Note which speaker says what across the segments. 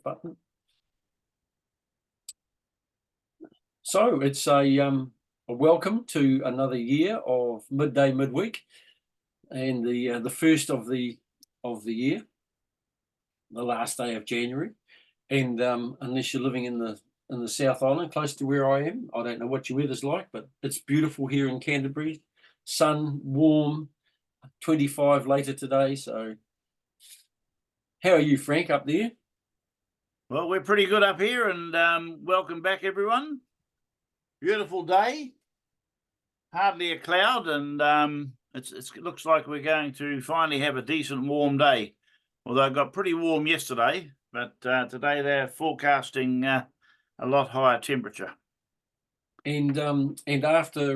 Speaker 1: button. So it's a welcome to another year of Midday Midweek, and the first of the year, the last day of January. And unless you're living in the South Island, close to where I am, I don't know what your weather's like, but it's beautiful here in Canterbury. Sun, warm, 25 later today. So how are you, Frank, up there?
Speaker 2: Well, we're pretty good up here, and welcome back, everyone. Beautiful day, hardly a cloud, and it looks like we're going to finally have a decent warm day. Although it got pretty warm yesterday, but today they're forecasting a lot higher temperature.
Speaker 1: And after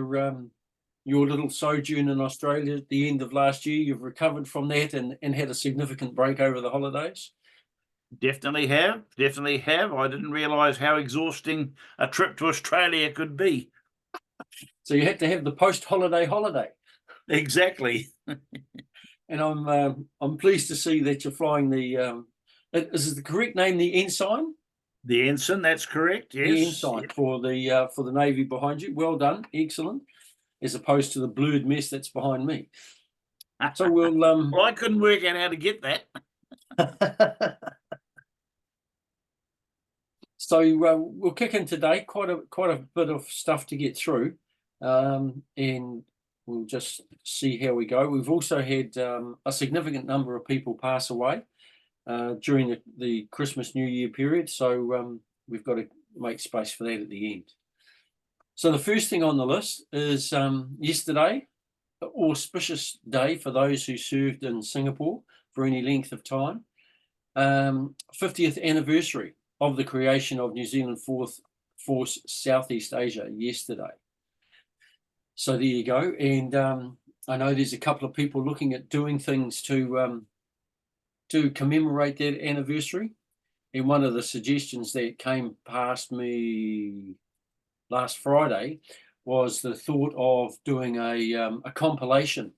Speaker 1: your little sojourn in Australia at the end of last year, you've recovered from that and had a significant break over the holidays?
Speaker 2: Definitely have. I didn't realise how exhausting a trip to Australia could be.
Speaker 1: So you had to have the post-holiday holiday.
Speaker 2: Exactly.
Speaker 1: And I'm pleased to see that you're flying the is it the correct name, the Ensign?
Speaker 2: The Ensign, that's correct. Yes.
Speaker 1: The Ensign for the Navy behind you. Well done, excellent. As opposed to the blurred mess that's behind me. So we'll
Speaker 2: well, I couldn't work out how to get that.
Speaker 1: So we'll kick in today. Quite a bit of stuff to get through, and we'll just see how we go. We've also had a significant number of people pass away during the Christmas New Year period, so we've got to make space for that at the end. So the first thing on the list is yesterday, an auspicious day for those who served in Singapore for any length of time. 50th anniversary of the creation of New Zealand Force Southeast Asia yesterday. So there you go. And I know there's a couple of people looking at doing things to commemorate that anniversary. And one of the suggestions that came past me last Friday was the thought of doing a compilation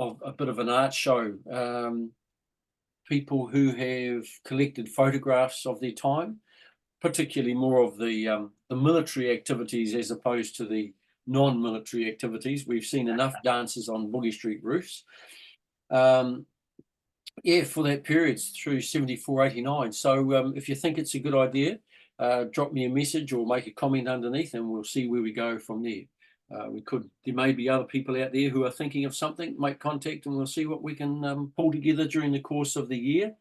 Speaker 1: of a bit of an art show. People who have collected photographs of their time, particularly more of the military activities as opposed to the non-military activities. We've seen enough dances on Boogie Street roofs. For that period through 74, 89. So if you think it's a good idea, drop me a message or make a comment underneath and we'll see where we go from there. There may be other people out there who are thinking of something, make contact and we'll see what we can pull together during the course of the year.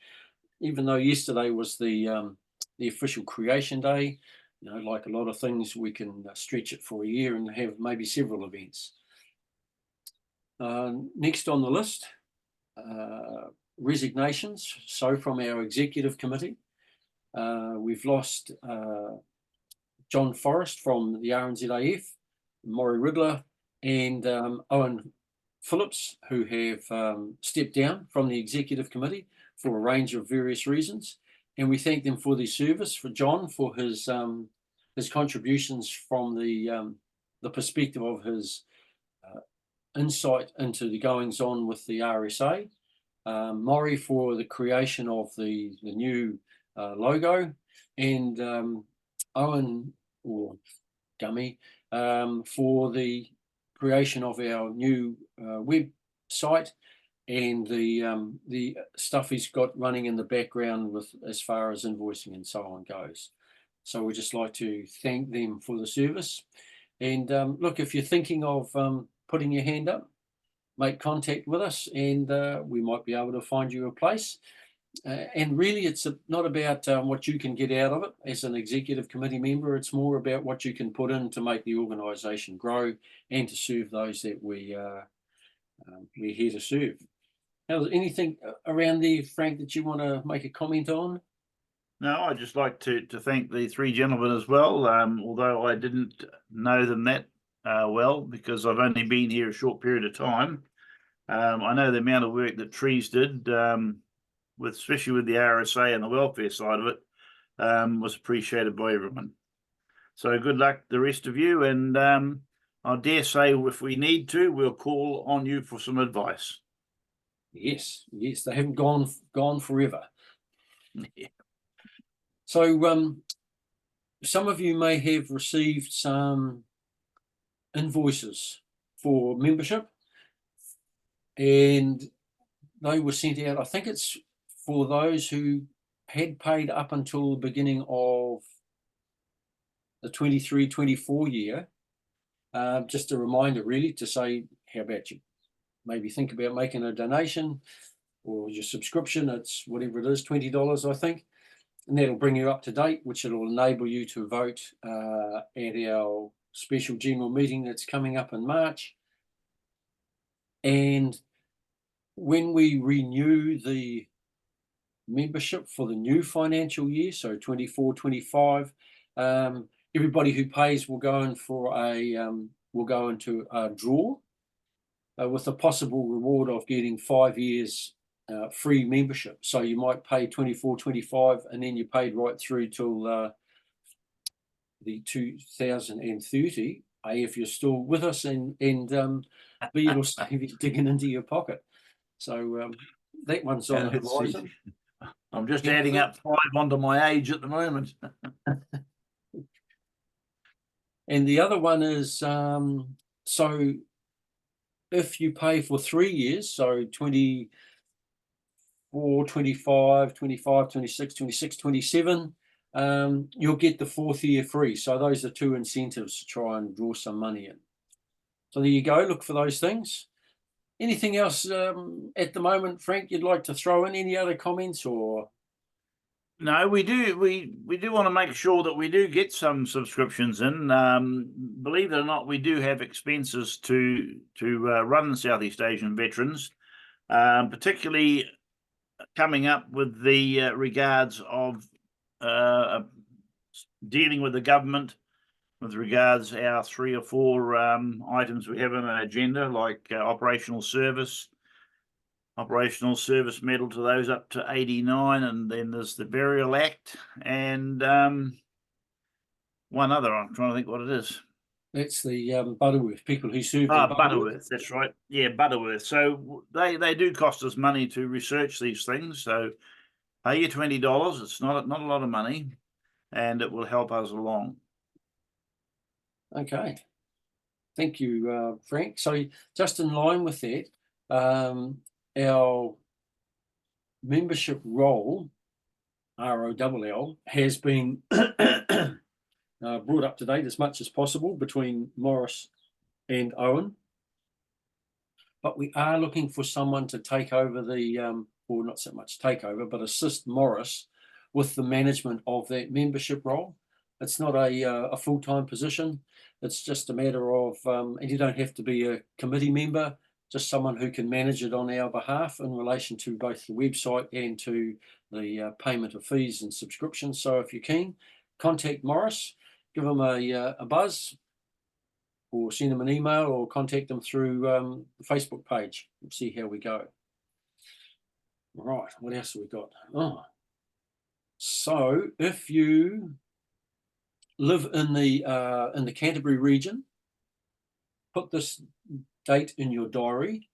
Speaker 1: Even though yesterday was the official creation day, you know, like a lot of things, we can stretch it for a year and have maybe several events. Next on the list, resignations. So from our executive committee, we've lost John Forrest from the RNZAF, Maury Riddler and Owen Phillips, who have stepped down from the executive committee for a range of various reasons. And we thank them for their service, for John, for his contributions from the perspective of his insight into the goings on with the RSA, Maury for the creation of the new logo, and Owen or Gummy for the creation of our new website and the stuff he's got running in the background with as far as invoicing and so on goes. So we'd just like to thank them for the service. And look, if you're thinking of putting your hand up, make contact with us and we might be able to find you a place. And really, it's not about what you can get out of it as an executive committee member. It's more about what you can put in to make the organisation grow and to serve those that we're here to serve. Now, anything around there, Frank, that you want to make a comment on?
Speaker 2: No, I'd just like to thank the three gentlemen as well, although I didn't know them that well because I've only been here a short period of time. I know the amount of work that Trees did, especially with the RSA and the welfare side of it, was appreciated by everyone. So good luck the rest of you, and I dare say if we need to, we'll call on you for some advice.
Speaker 1: Yes, they haven't gone forever.
Speaker 2: Yeah.
Speaker 1: So some of you may have received some invoices for membership, and they were sent out. I think it's for those who had paid up until the beginning of the 23-24 year. Just a reminder, really, to say, how about you maybe think about making a donation or your subscription? It's whatever it is, $20, I think. And that'll bring you up to date, which it'll enable you to vote at our special general meeting that's coming up in March. And when we renew the membership for the new financial year, so 24-25, everybody who pays will go in for will go into a draw with a possible reward of getting 5 years free membership. So you might pay 24-25, and then you paid right through till the 2030. If you're still with us, and B, it'll save you digging into your pocket. So that one's on the horizon.
Speaker 2: I'm just adding up 5 onto my age at the moment.
Speaker 1: And the other one is, so if you pay for 3 years, so 24, 25, 25, 26, 26, 27, you'll get the 4th year free. So those are 2 incentives to try and draw some money in. So there you go, look for those things. Anything else at the moment, Frank, you'd like to throw in? Any other comments? Or
Speaker 2: no, we do want to make sure that we do get some subscriptions in. Believe it or not, we do have expenses to run Southeast Asian veterans, particularly coming up with the regards of dealing with the government with regards our 3 or 4 items we have on our agenda, like operational service medal to those up to 89, and then there's the Burial Act, and one other. I'm trying to think what it is.
Speaker 1: That's the Butterworth, people who serve.
Speaker 2: Butterworth, that's right. Yeah, Butterworth. So they do cost us money to research these things. So pay you $20. It's not a lot of money, and it will help us along.
Speaker 1: Okay, thank you, Frank. So just in line with that, our membership roll, ROLL, has been brought up to date as much as possible between Morris and Owen. But we are looking for someone to take over the, or not so much take over, but assist Morris with the management of that membership role. It's not a full-time position. It's just a matter of, and you don't have to be a committee member, just someone who can manage it on our behalf in relation to both the website and to the payment of fees and subscriptions. So if you're keen, contact Morris, give him a buzz, or send them an email, or contact them through the Facebook page. We'll see how we go. Right, what else have we got? Oh, so if you live in the Canterbury region, put this date in your diary,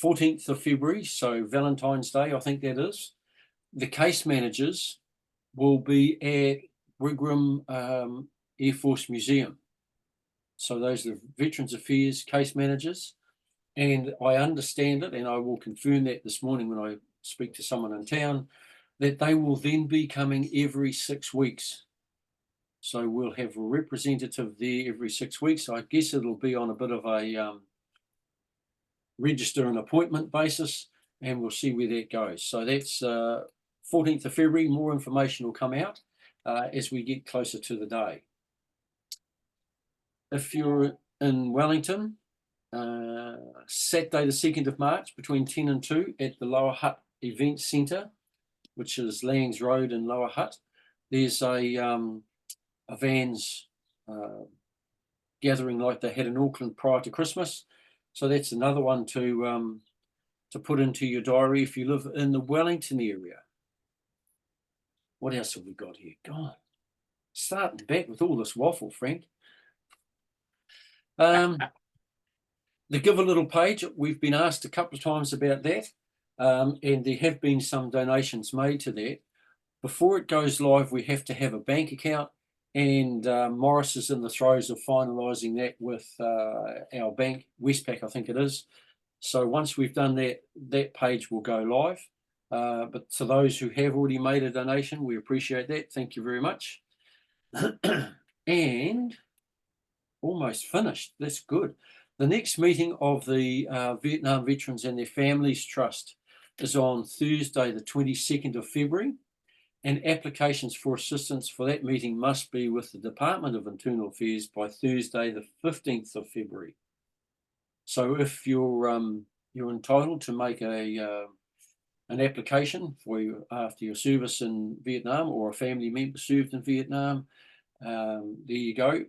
Speaker 1: 14th of February, so Valentine's Day, I think that is. The case managers will be at Wigram Air Force Museum. So those are the Veterans Affairs case managers. And I understand it, and I will confirm that this morning when I speak to someone in town, that they will then be coming every 6 weeks. So we'll have a representative there every 6 weeks. I guess it'll be on a bit of a register and appointment basis, and we'll see where that goes. So that's 14th of February. More information will come out as we get closer to the day. If you're in Wellington, Saturday the 2nd of March between 10 and 2 at the Lower Hutt Event Centre, which is Langs Road in Lower Hutt, there's a Vans gathering like they had in Auckland prior to Christmas. So that's another one to put into your diary if you live in the Wellington area. What else have we got here? God, starting back with all this waffle, Frank. The Give a Little page, we've been asked a couple of times about that, and there have been some donations made to that. before it goes live, we have to have a bank account, and Morris is in the throes of finalising that with our bank, Westpac, I think it is. So once we've done that, that page will go live. But to those who have already made a donation, we appreciate that. Thank you very much. And almost finished. That's good. The next meeting of the Vietnam Veterans and their Families Trust is on Thursday, the 22nd of February. And applications for assistance for that meeting must be with the Department of Internal Affairs by Thursday, the 15th of February. So if you're entitled to make an application for you after your service in Vietnam, or a family member served in Vietnam, there you go.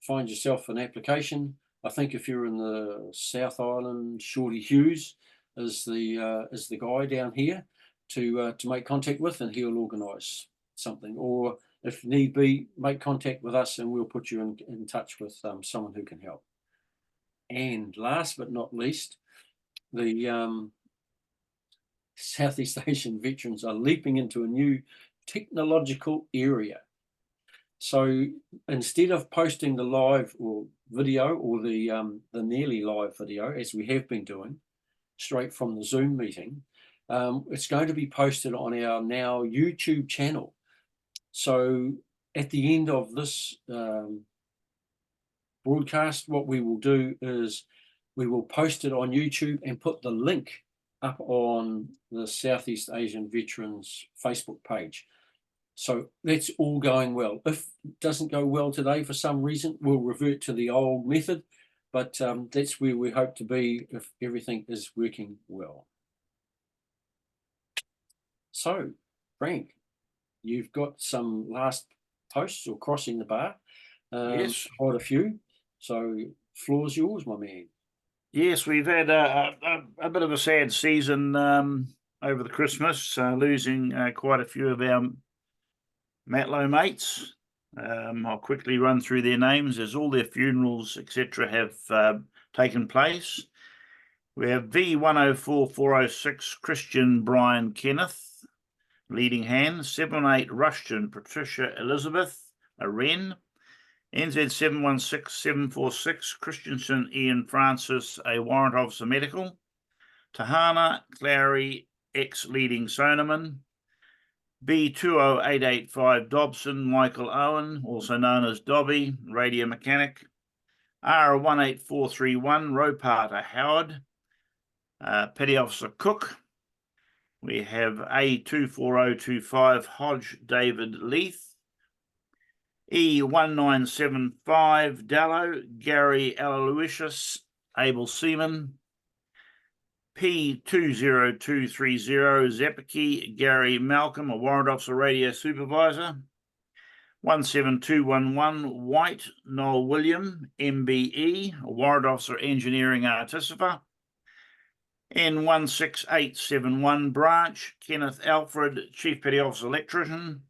Speaker 1: Find yourself an application. I think if you're in the South Island, Shorty Hughes is the guy down here to make contact with, and he'll organise something. Or if need be, make contact with us and we'll put you in touch with someone who can help. And last but not least, the Southeast Asian veterans are leaping into a new technological area. So instead of posting the live or video, or the nearly live video, as we have been doing, straight from the Zoom meeting, it's going to be posted on our now YouTube channel. So at the end of this broadcast, what we will do is we will post it on YouTube and put the link up on the Southeast Asian Veterans Facebook page. So that's all going well. If it doesn't go well today for some reason, we'll revert to the old method, but that's where we hope to be if everything is working well. So, Frank, you've got some last posts or crossing the bar.
Speaker 2: Yes.
Speaker 1: Quite a few. So, floor's yours, my man.
Speaker 2: Yes, we've had a bit of a sad season over the Christmas, losing quite a few of our Matlow mates. I'll quickly run through their names as all their funerals, etc., have taken place. We have V104406 Christian Brian Kenneth, leading hand. 78 Rushton Patricia Elizabeth, a Wren. NZ 716746 Christensen Ian Francis, a warrant officer medical. Tahana Clary, ex-leading Sonaman. B20885 Dobson Michael Owen, also known as Dobby, radio mechanic. R18431 Roparter Howard, Petty Officer Cook. We have A24025 Hodge David Leith. E1975 Dallow Gary Aloysius, able seaman. P20230 Zepicki Gary Malcolm, a warrant officer radio supervisor. 17211 White Noel William MBE, a warrant officer engineering artificer. N16871 Branch Kenneth Alfred, chief petty officer electrician.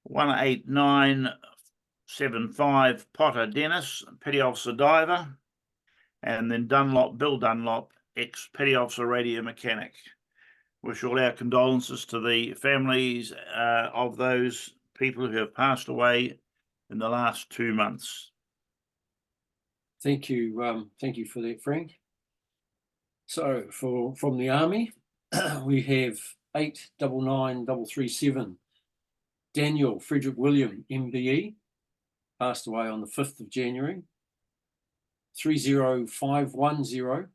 Speaker 2: 18975 Potter Dennis, petty officer diver. And then Dunlop, Bill Dunlop, ex-petty officer radio mechanic. Wish all our condolences to the families of those people who have passed away in the last 2 months.
Speaker 1: Thank you for that, Frank. So from the Army, we have 899337 Daniel Frederick William MBE, passed away on the 5th of January. 30510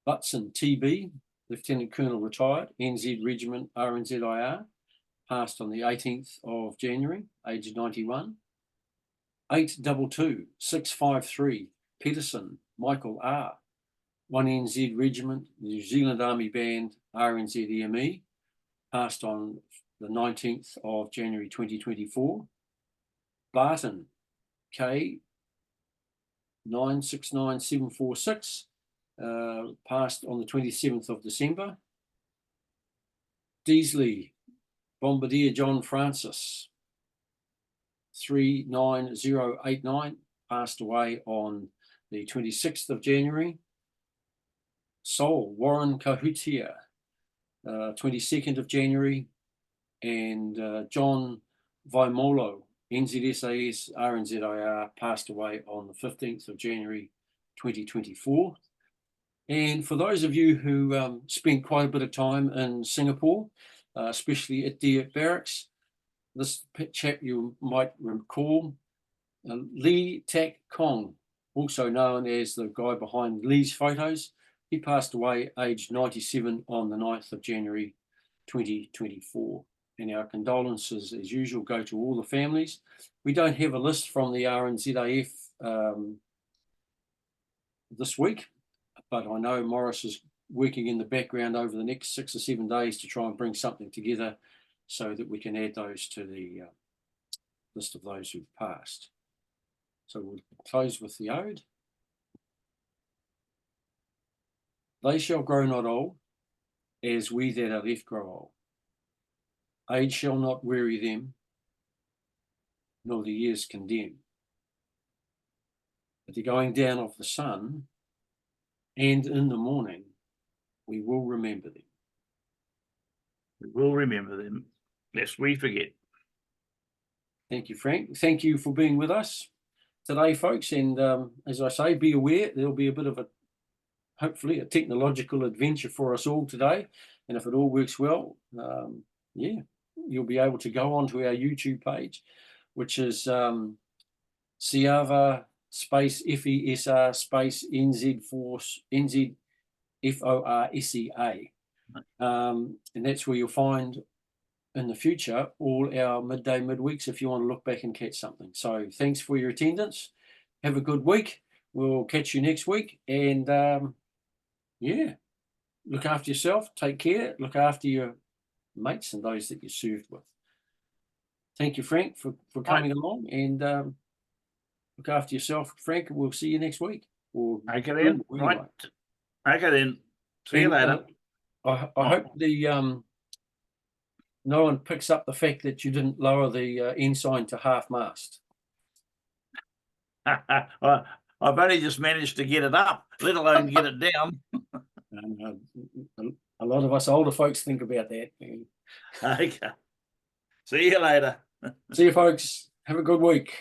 Speaker 1: Butson TB, Lieutenant Colonel retired, NZ Regiment RNZIR, passed on the 18th of January, aged 91. 822653 Peterson Michael R, 1NZ Regiment, New Zealand Army Band RNZEME, passed on the 19th of January 2024. Barton K 969746, passed on the 27th of December. Deasley Bombardier John Francis 39089, passed away on the 26th of January. Seoul Warren Kahutia, 22nd of January. and John Vaimolo, NZSAS RNZIR, passed away on the 15th of January 2024. And for those of you who spent quite a bit of time in Singapore, especially at Diet Barracks, this chap you might recall, Lee Tak Kong, also known as the guy behind Lee's photos. He passed away aged 97 on the 9th of January 2024. And our condolences, as usual, go to all the families. We don't have a list from the RNZAF this week, but I know Morris is working in the background over the next 6 or 7 days to try and bring something together so that we can add those to the list of those who've passed. So we'll close with the ode. They shall grow not old, as we that are left grow old. Age shall not weary them, nor the years condemn. At the going down of the sun, and in the morning, we will remember them.
Speaker 2: We will remember them, lest we forget.
Speaker 1: Thank you, Frank. Thank you for being with us today, folks. And as I say, be aware, there'll be a bit of hopefully a technological adventure for us all today. And if it all works well, yeah, you'll be able to go onto our YouTube page, which is SEAVA space FESR space NZFORSEA. And that's where you'll find in the future all our midday midweeks if you want to look back and catch something. So thanks for your attendance. Have a good week. We'll catch you next week. And yeah, look after yourself. Take care. Look after your mates and those that you served with. Thank you, Frank, for coming along, and look after yourself, Frank. We'll see you next week.
Speaker 2: Okay then. Right. Okay then. See you later.
Speaker 1: I hope the no one picks up the fact that you didn't lower the ensign to half mast.
Speaker 2: I've only just managed to get it up, let alone get it down.
Speaker 1: A lot of us older folks think about that.
Speaker 2: Okay. See you later.
Speaker 1: See you, folks. Have a good week.